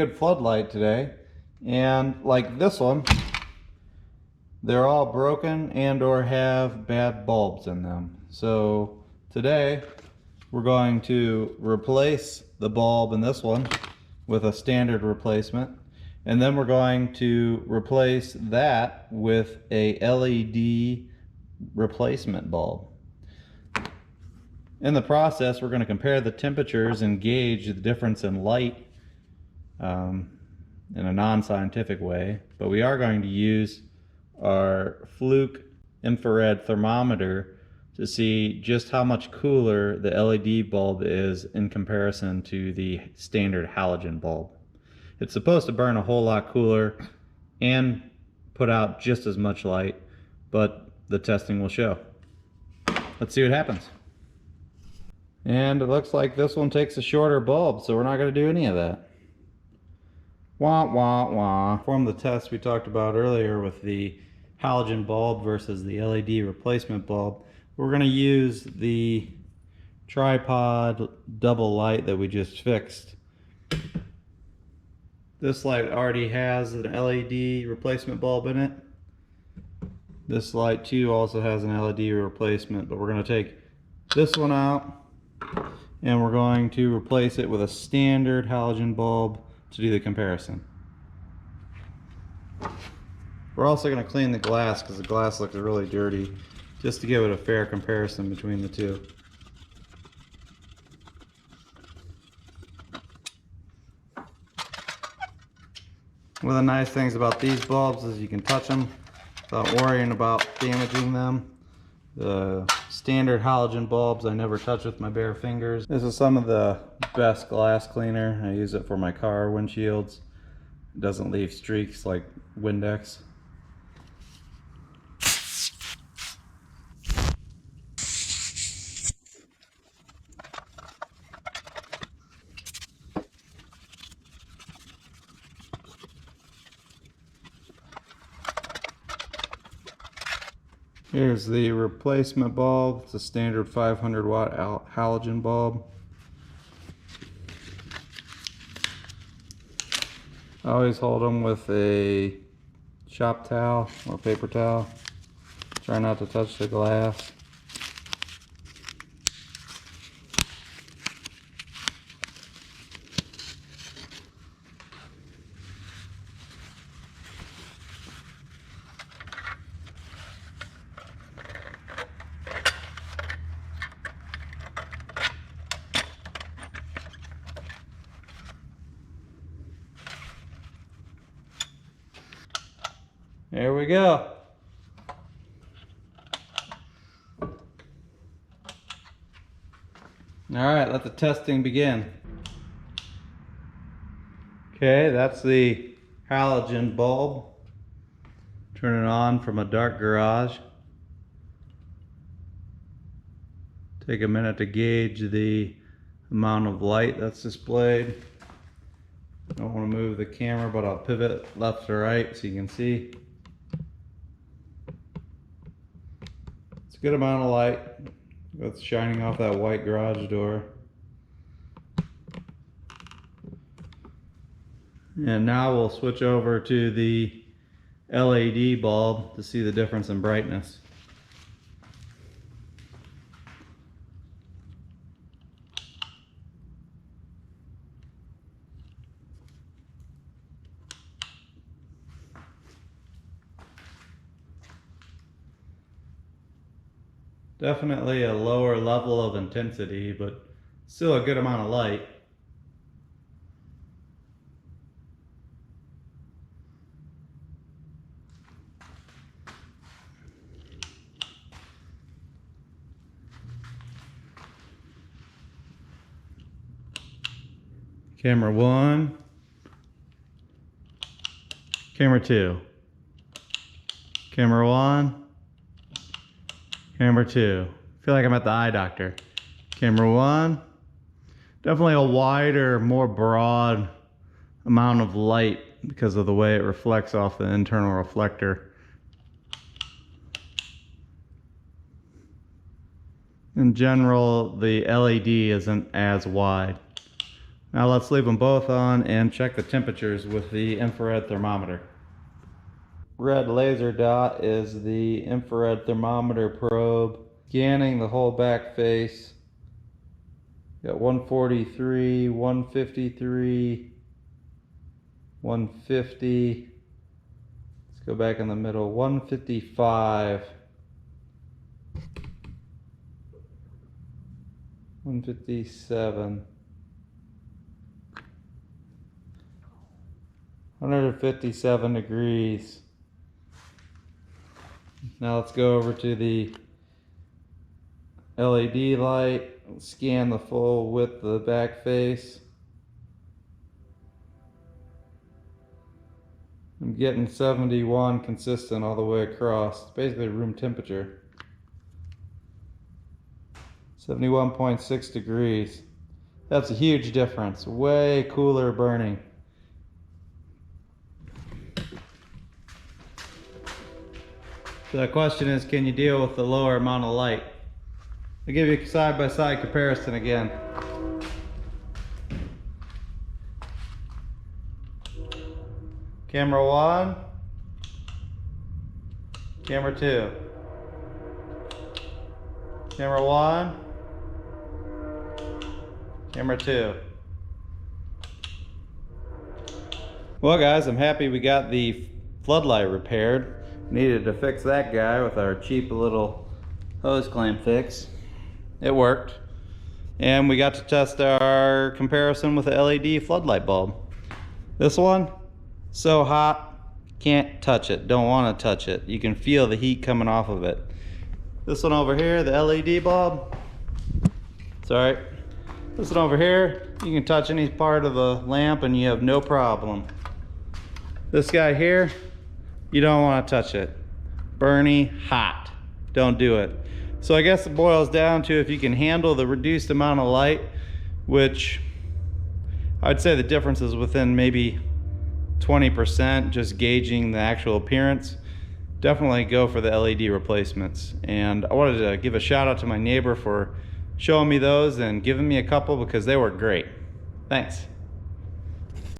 good floodlight today, and like this one, they're all broken and or have bad bulbs in them. So today we're going to replace the bulb in this one with a standard replacement, and then we're going to replace that with a LED replacement bulb. In the process, we're going to compare the temperatures and gauge the difference in light in a non-scientific way, but we are going to use our Fluke infrared thermometer to see just how much cooler the LED bulb is in comparison to the standard halogen bulb. It's supposed to burn a whole lot cooler and put out just as much light, but the testing will show. Let's see what happens. And it looks like this one takes a shorter bulb, so we're not going to do any of that. Wah, wah, wah. From the test we talked about earlier with the halogen bulb versus the LED replacement bulb, we're going to use the tripod double light that we just fixed. This light already has an LED replacement bulb in it. This light too also has an LED replacement, but we're going to take this one out and we're going to replace it with a standard halogen bulb to do the comparison. We're also going to clean the glass because the glass looks really dirty, just to give it a fair comparison between the two. One of the nice things about these bulbs is you can touch them without worrying about damaging them. The standard halogen bulbs I never touch with my bare fingers. This is some of the best glass cleaner. I use it for my car windshields. It doesn't leave streaks like Windex. Here's the replacement bulb. It's a standard 500 watt halogen bulb. I always hold them with a shop towel or paper towel. Try not to touch the glass. There we go. Alright, let the testing begin. Okay, that's the halogen bulb. Turn it on from a dark garage. Take a minute to gauge the amount of light that's displayed. Don't want to move the camera, but I'll pivot left to right so you can see. It's a good amount of light that's shining off that white garage door. And now we'll switch over to the LED bulb to see the difference in brightness. Definitely a lower level of intensity, but still a good amount of light. Camera 1, camera 2, camera 1, camera 2. I feel like I'm at the eye doctor. Camera 1, definitely a wider, more broad amount of light because of the way it reflects off the internal reflector. In general, the LED isn't as wide. Now let's leave them both on and check the temperatures with the infrared thermometer. Red laser dot is the infrared thermometer probe scanning the whole back face. Got 143, 153, 150. Let's go back in the middle, 155. 157. 157 degrees. Now let's go over to the LED light, scan the full width of the back face. I'm getting 71 consistent all the way across. It's basically room temperature. 71.6 degrees. That's a huge difference. Way cooler burning. So the question is, can you deal with the lower amount of light? I'll give you a side-by-side comparison again. Camera 1, camera 2. Camera 1, camera 2. Well guys, I'm happy we got the floodlight repaired. Needed to fix that guy with our cheap little hose clamp fix. It worked. And we got to test our comparison with the LED floodlight bulb. This one, so hot, can't touch it, don't want to touch it. You can feel the heat coming off of it. This one over here, the LED bulb, sorry. This one over here, you can touch any part of the lamp and you have no problem. This guy here, you don't want to touch it. Burny, hot, don't do it. So I guess it boils down to if you can handle the reduced amount of light, which I'd say the difference is within maybe 20%, just gauging the actual appearance. Definitely go for the LED replacements. And I wanted to give a shout out to my neighbor for showing me those and giving me a couple because they work great. Thanks.